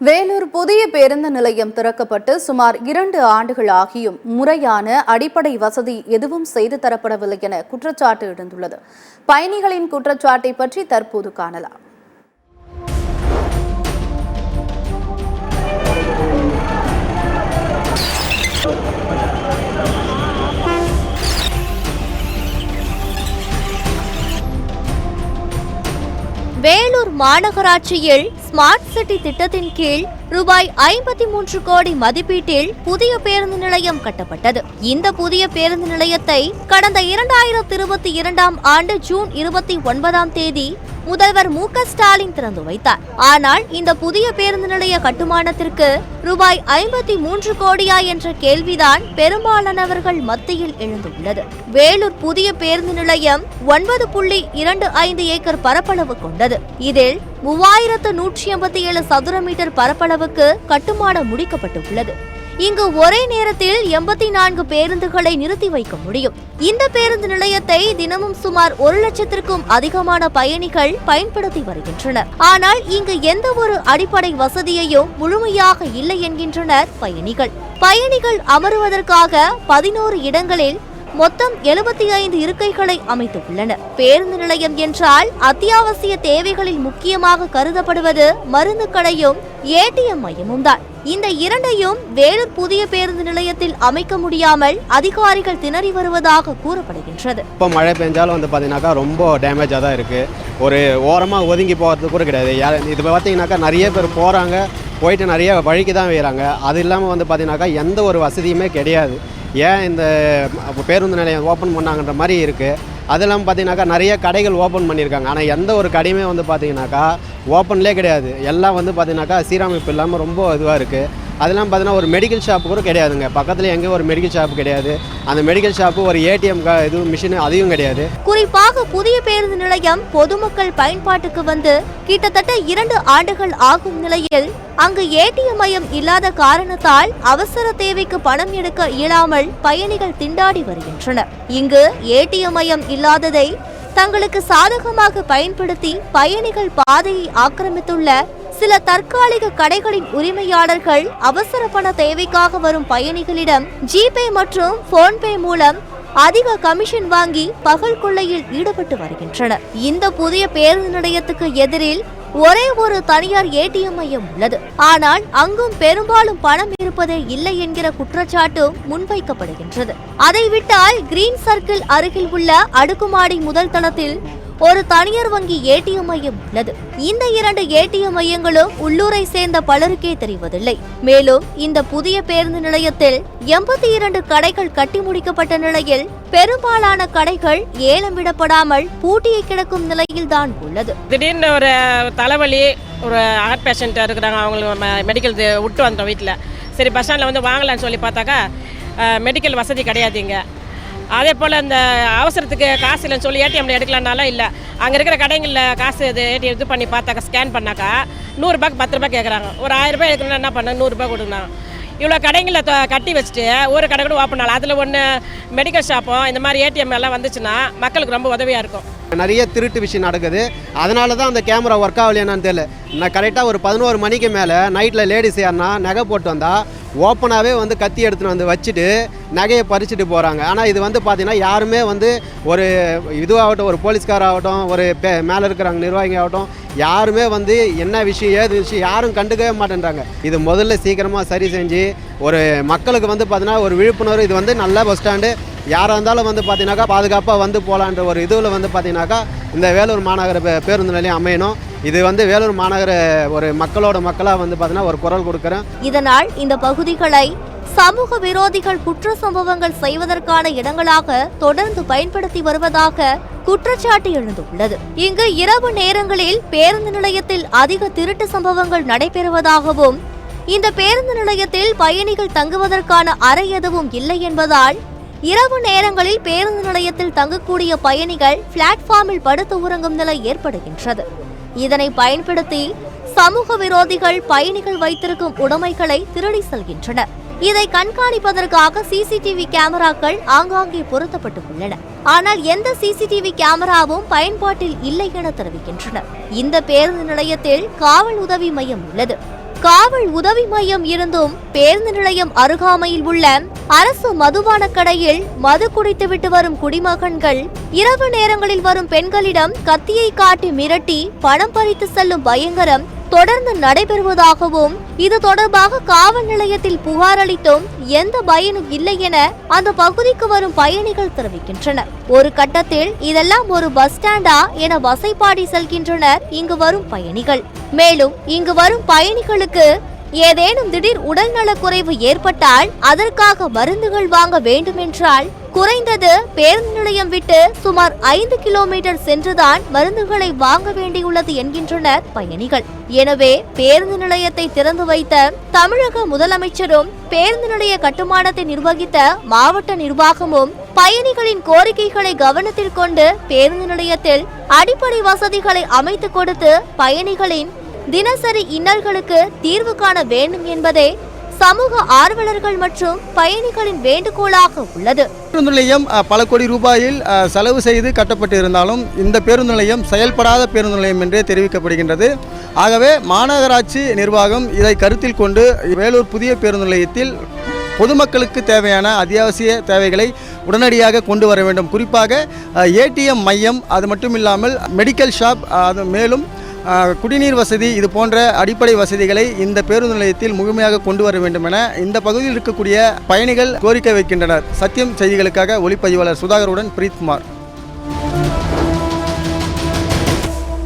வேலூர் புதிய பேருந்து நிலையம் திறக்கப்பட்டு சுமார் 2 ஆண்டுகள் ஆகியும் முறையான அடிப்படை வசதி எதுவும் செய்து தரப்படவில்லை என குற்றச்சாட்டு எழுந்துள்ளது. பயணிகளின் குற்றச்சாட்டை பற்றி தற்போது காணலாம். வேலூர் மாநகராட்சியில் ஸ்மார்ட் சிட்டி திட்டத்தின் கீழ் ரூபாய் 53 கோடி மதிப்பீட்டில் புதிய பேருந்து நிலையம் கட்டப்பட்டது. இந்த புதிய பேருந்து நிலையத்தை கடந்த 2022ஆம் ஆண்டு ஜூன் 29ஆம் தேதி முதல்வர் மு.க. ஸ்டாலின் திறந்து வைத்தார். ஆனால் இந்த புதிய பேருந்து நிலைய கட்டுமானத்திற்கு ரூபாய் 53 கோடியா என்ற கேள்விதான் பெரும்பாலானவர்கள் மத்தியில் எழுந்துள்ளது. வேலூர் புதிய பேருந்து நிலையம் 9.25 ஏக்கர் பரப்பளவு கொண்டது. இதில் 3187 சதுர மீட்டர் பரப்பளவுக்கு கட்டுமானம் முடிக்கப்பட்டுள்ளது. இங்கு ஒரே நேரத்தில் 84 பேருந்துகளை நிறுத்தி வைக்க முடியும். இந்த பேருந்து நிலையத்தை தினமும் சுமார் 1 லட்சத்திற்கும் அதிகமான பயணிகள் பயன்படுத்தி வருகின்றனர். ஆனால் இங்கு எந்த ஒரு அடிப்படை வசதியையும் முழுமையாக இல்லை என்கின்றனர் பயணிகள். பயணிகள் அமருவதற்காக 11 இடங்களில் மொத்தம் 75 இருக்கைகளை அமைத்துள்ளனர். பேருந்து நிலையம் என்றால் அத்தியாவசிய தேவைகளில் முக்கியமாக கருதப்படுவது மருந்து கடையும் ஏடிஎம் மையமும் தான். இந்த இரண்டையும் வேலூர் புதிய பேருந்து நிலையத்தில் அமைக்க முடியாமல் அதிகாரிகள் திணறி வருவதாக கூறப்படுகின்றது. இப்போ மழை பெஞ்சாலும் பார்த்தீங்கன்னாக்கா ரொம்ப டேமேஜாக தான் இருக்குது. ஒரு ஓரமாக ஒதுங்கி போகிறது கூட கிடையாது. இது பார்த்தீங்கன்னாக்கா நிறைய பேர் போகிறாங்க, போயிட்டு நிறைய வழிக்கு தான் வைக்கிறாங்க. அது இல்லாமல் பார்த்தீங்கன்னாக்கா எந்த ஒரு வசதியுமே கிடையாது. ஏன் இந்த பேருந்து நிலையம் ஓப்பன் பண்ணாங்கன்ற மாதிரி இருக்குது. அது இல்லாமல் பார்த்தீங்கன்னாக்கா நிறைய கடைகள் ஓப்பன் பண்ணியிருக்காங்க. ஆனால் எந்த ஒரு கடையுமே பார்த்தீங்கன்னாக்கா ஓப்பன்லேயே கிடையாது. எல்லாம் பார்த்தீங்கன்னாக்கா சீரமைப்பு இல்லாமல் ரொம்ப இதுவாக இருக்குது. அதெல்லாம் பார்த்தீங்கன்னா ஒரு மெடிக்கல் ஷாப்பு கூட கிடையாதுங்க. பக்கத்தில் எங்கேயும் ஒரு மெடிக்கல் ஷாப்பு கிடையாது. அந்த மெடிக்கல் ஷாப்பு ஒரு ஏடிஎம் இது மிஷின் அதையும் கிடையாது. குறிப்பாக புதிய பேருந்து நிலையம் பொதுமக்கள் பயன்பாட்டுக்கு வந்து கிட்டத்தட்ட 2 ஆண்டுகள் ஆகும் நிலையில் அங்கு ஏடிஎம் மையம் இல்லாத காரணத்தால் அவசர தேவைக்கு பணம் எடுக்க இயலாமல் பயணிகள் திண்டாடி வருகின்றனர். இங்கு ஏடிஎம் மையம் இல்லாததை தங்களுக்கு சாதகமாக பயன்படுத்தி பயணிகள் பாதையை ஆக்கிரமித்துள்ள சில தற்காலிக கடைகளின் உரிமையாளர்கள் அவசர பண தேவைக்காக வரும் பயணிகளிடம் ஜிபே மற்றும் போன்பே மூலம் அதிக கமிஷன் வாங்கி பகல் கொள்ளையில் ஈடுபட்டு வருகின்றனர். இந்த புதிய பேருந்து நிலையத்துக்கு எதிரில் ஒரே ஒரு தனியார் ஏடிஎம் மையம் உள்ளது. ஆனால் அங்கும் பெரும்பாலும் பணம் இருப்பதே இல்லை என்கிற குற்றச்சாட்டும் முன்வைக்கப்படுகின்றது. அதை விட்டால் கிரீன் சர்க்கிள் அருகில் உள்ள அடுக்குமாடி முதல் தளத்தில் ஒரு தனியார் வங்கி ஏடிஎம் மையம் உள்ளது. இந்த 2 ஏடிஎம் மையங்களும் உள்ளூரை சேர்ந்த பலருக்கே தெரிவதில்லை. மேலும் இந்த புதிய பேருந்து நிலையத்தில் 82 கடைகள் கட்டி முடிக்கப்பட்ட நிலையில் பெரும்பாலான கடைகள் ஏலம் விடப்படாமல் பூட்டியை கிடக்கும் நிலையில் தான் உள்ளது. திடீர்னு ஒரு தலைவலி, ஒரு ஹார்ட் பேஷண்ட் இருக்கிறாங்க, அவங்களுக்கு மெடிக்கல் விட்டு வந்தோம் வீட்டில். சரி பஸ் ஸ்டாண்டில் வாங்கலான்னு சொல்லி பார்த்தாக்கா மெடிக்கல் வசதி கிடையாதுங்க. அதே போல் இந்த அவசரத்துக்கு காசு இல்லைன்னு சொல்லி ஏடிஎம்ல எடுக்கலான்னாலும் இல்லை. அங்கே இருக்கிற கடைகளில் காசு ஏடிஎம் இது பண்ணி பார்த்தாக்கா ஸ்கேன் பண்ணாக்கா 100 ரூபாய்க்கு 10 ரூபாய் கேட்குறாங்க. ஒரு 1000 ரூபாய் எடுக்கணும்னா என்ன பண்ண 100 ரூபாய் கொடுக்கணும். இவ்வளோ கடைங்களில் கட்டி வச்சுட்டு ஒரு கடை கூட ஓப்பன் ஆகலாம். அதில் ஒன்று மெடிக்கல் ஷாப்பும் இந்த மாதிரி ஏடிஎம் எல்லாம் வந்துச்சுன்னா மக்களுக்கு ரொம்ப உதவியாக இருக்கும். நிறைய திருட்டு விஷயம் நடக்குது. அதனால தான் அந்த கேமரா ஒர்க் ஆகலையா என்னன்னு தெரியல. நான் கரெக்டாக ஒரு 11 மணிக்கு மேலே நைட்டில் லேடிஸ் யாருன்னா நகை போட்டு வந்தால் ஓப்பனாகவே கத்தி எடுத்துன்னு வச்சுட்டு நகையை பறிச்சுட்டு போகிறாங்க. ஆனால் இது பார்த்தீங்கன்னா யாருமே ஒரு இதுவாகட்டும், ஒரு போலீஸ்காராகட்டும், ஒரு மேலே இருக்கிறாங்க நிர்வாகிங்க ஆகட்டும், யாருமே என்ன விஷயம் ஏது விஷயம் யாரும் கண்டுக்கவே மாட்டேன்றாங்க. இது முதல்ல சீக்கிரமாக சரி செஞ்சு ஒரு மக்களுக்கு பார்த்தீங்கன்னா ஒரு விழிப்புணர்வு. இது நல்ல பஸ் ஸ்டாண்டு, யாராக இருந்தாலும் பார்த்தீங்கன்னாக்கா பாதுகாப்பாக போகலான்ற ஒரு இதில் பார்த்தீங்கன்னாக்கா இந்த வேலூர் மாநகர பேருந்து நிலையம் அமையணும். இது வேலூர் மாநகர ஒரு மக்களாக பார்த்தீங்கன்னா ஒரு குரல் கொடுக்குறேன். இதனால் இந்த பகுதிகளை சமூக விரோதிகள் குற்ற சம்பவங்கள் செய்வதற்கான இடங்களாக தொடர்ந்து பயன்படுத்தி வருவதாக குற்றச்சாட்டு எழுந்துள்ளது. இங்கு இரவு நேரங்களில் பேருந்து நிலையத்தில் அதிக திருட்டு சம்பவங்கள் நடைபெறுவதாகவும் இந்த பேருந்து நிலையத்தில் பயணிகள் தங்குவதற்கான அறை எதுவும் இல்லை என்பதால் இரவு நேரங்களில் பேருந்து நிலையத்தில் தங்கக்கூடிய பயணிகள் பிளாட்ஃபார்மில் படுத்து உறங்கும் நிலை ஏற்படுகின்றது. இதனை பயன்படுத்தி சமூக விரோதிகள் பயணிகள் வைத்திருக்கும் உடைமைகளை திருடி செல்கின்றனர். இதை கண்காணிப்பதற்காக சிசிடிவி கேமராக்கள் ஆங்காங்கே பொருத்தப்பட்டுள்ளன. ஆனால் எந்த சிசிடிவி கேமராவும் பயன்பாட்டில் இல்லை என தெரிவிக்கின்றனர். இந்த பேருந்து நிலையத்தில் காவல் உதவி மையம் உள்ளது. காவல் உதவி மையம் இருந்தும் பேருந்து நிலையம் அருகாமையில் உள்ள அரசு மதுபான கடையில் மது குடித்துவிட்டு வரும் குடிமகன்கள் இரவு நேரங்களில் வரும் பெண்களிடம் கத்தியை காட்டி மிரட்டி பணம் பறித்து செல்லும் பயங்கரம் தொடர்ந்து நடைபெறுவதாகவும் இது தொடர்பாக காவல் நிலையத்தில் புகார் அளித்தும் எந்த பயனும் இல்லை என அந்த பகுதிக்கு வரும் பயணிகள் தெரிவிக்கின்றனர். ஒரு கட்டத்தில் இதெல்லாம் ஒரு பஸ் ஸ்டாண்டா என வசைபாடி செல்கின்றனர் இங்கு வரும் பயணிகள். மேலும் இங்கு வரும் பயணிகளுக்கு ஏதேனும் திடீர் உடல்நலக் குறைவு ஏற்பட்டால் அதற்காக மருந்துகள் வாங்க வேண்டுமென்றால் குறைந்தது பேருந்து நிலையம் விட்டு சுமார் 5 கிலோமீட்டர் சென்றுதான் மருந்துகளை வாங்க வேண்டியுள்ளது என்கின்றனர் பயணிகள். எனவே பேருந்து நிலையத்தை திறந்து வைத்த தமிழக முதலமைச்சரும் பேருந்து நிலைய கட்டுமானத்தை நிர்வகித்த மாவட்ட நிர்வாகமும் பயணிகளின் கோரிக்கைகளை கவனத்தில் கொண்டு பேருந்து நிலையத்தில் அடிப்படை வசதிகளை அமைத்து கொடுத்து பயணிகளின் தினசரி இன்னல்களுக்கு தீர்வு காண வேண்டும் என்பதே சமூக ஆர்வலர்கள் மற்றும் பயணிகளின் வேண்டுகோளாக உள்ளது. பேருந்து நிலையம் பல கோடி ரூபாயில் செலவு செய்து கட்டப்பட்டு இருந்தாலும் இந்த பேருந்து நிலையம் செயல்படாத பேருந்து நிலையம் என்றே தெரிவிக்கப்படுகின்றது. ஆகவே மாநகராட்சி நிர்வாகம் இதை கருத்தில் கொண்டு வேலூர் புதிய பேருந்து நிலையத்தில் பொதுமக்களுக்கு தேவையான அத்தியாவசிய தேவைகளை உடனடியாக கொண்டு வர வேண்டும். குறிப்பாக ஏடிஎம் மையம், அது மட்டும் இல்லாமல் மெடிக்கல் ஷாப், அது மேலும் குடிநீர் வசதி, இது போன்ற அடிப்படை வசதிகளை இந்த பேருந்து நிலையத்தில் முழுமையாக கொண்டு வர வேண்டும் என இந்த பகுதியில் இருக்கக்கூடிய பயணிகள் கோரிக்கை வைக்கின்றனர். சத்தியம் செய்திகளுக்காக ஒளிப்பதிவாளர் சுதாகருடன் பிரீத்குமார்.